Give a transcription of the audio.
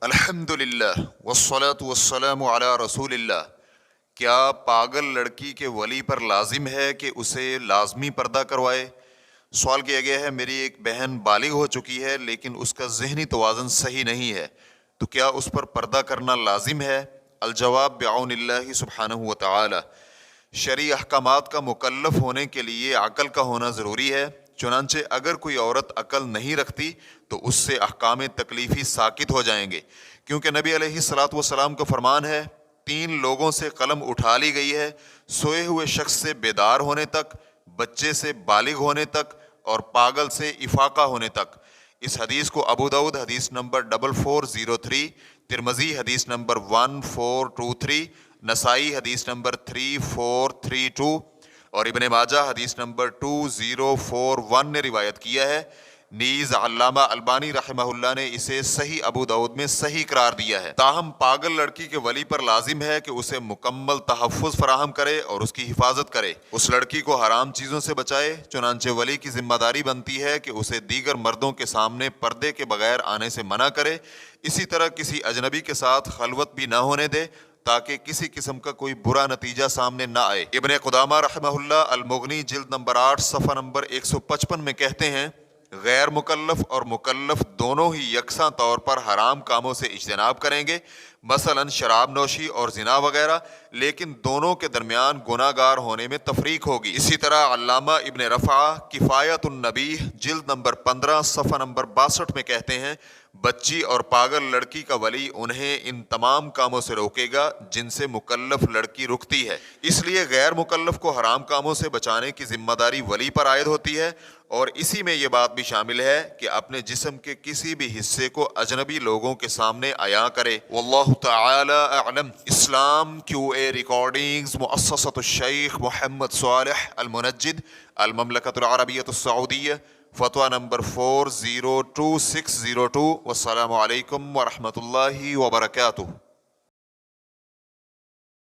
الحمدللہ والصلاة والسلام علی رسول اللہ۔ کیا پاگل لڑکی کے ولی پر لازم ہے کہ اسے لازمی پردہ کروائے؟ سوال کیا گیا ہے، میری ایک بہن بالغ ہو چکی ہے لیکن اس کا ذہنی توازن صحیح نہیں ہے، تو کیا اس پر پردہ کرنا لازم ہے؟ الجواب بعون اللہ سبحانہ وتعالی۔ شرعی احکامات کا مکلف ہونے کے لیے عقل کا ہونا ضروری ہے، چنانچہ اگر کوئی عورت عقل نہیں رکھتی تو اس سے احکام تکلیفی ساقط ہو جائیں گے، کیونکہ نبی علیہ الصلاۃ والسلام کا فرمان ہے، 3 لوگوں سے قلم اٹھا لی گئی ہے، سوئے ہوئے شخص سے بیدار ہونے تک، بچے سے بالغ ہونے تک، اور پاگل سے افاقہ ہونے تک۔ اس حدیث کو ابو داؤد حدیث نمبر 4403، ترمذی حدیث نمبر 1423، نسائی حدیث نمبر 3432 اور ابن ماجہ حدیث نمبر 2041 نے روایت کیا ہے۔ نیز علامہ البانی رحمہ اللہ نے اسے صحیح ابو داؤد میں صحیح قرار دیا ہے۔ تاہم پاگل لڑکی کے ولی پر لازم ہے کہ اسے مکمل تحفظ فراہم کرے اور اس کی حفاظت کرے، اس لڑکی کو حرام چیزوں سے بچائے، چنانچہ ولی کی ذمہ داری بنتی ہے کہ اسے دیگر مردوں کے سامنے پردے کے بغیر آنے سے منع کرے، اسی طرح کسی اجنبی کے ساتھ خلوت بھی نہ ہونے دے تاکہ کسی قسم کا کوئی برا نتیجہ سامنے نہ آئے۔ ابن قدامہ رحمہ اللہ المغنی جلد نمبر 8 صفحہ نمبر 155 میں کہتے ہیں، غیر مکلف اور مکلف دونوں ہی یکساں طور پر حرام کاموں سے اجتناب کریں گے، مثلا شراب نوشی اور زنا وغیرہ، لیکن دونوں کے درمیان گناہ گار ہونے میں تفریق ہوگی۔ اسی طرح علامہ ابن رفعہ کفایت النبیہ جلد نمبر 15 صفحہ نمبر 62 میں کہتے ہیں، بچی اور پاگل لڑکی کا ولی انہیں ان تمام کاموں سے روکے گا جن سے مکلف لڑکی رکتی ہے۔ اس لیے غیر مکلف کو حرام کاموں سے بچانے کی ذمہ داری ولی پر عائد ہوتی ہے، اور اسی میں یہ بات بھی شامل ہے کہ اپنے جسم کے کسی بھی حصے کو اجنبی لوگوں کے سامنے عیاں کرے۔ واللہ تعالی اعلم۔ اسلام QA ریکارڈنگز، مؤسسۃ الشیخ محمد صالح المنجد، المملکۃ العربیۃ السعودیہ، فتویٰ نمبر 402602۔ والسلام علیکم ورحمۃ اللہ وبرکاتہ۔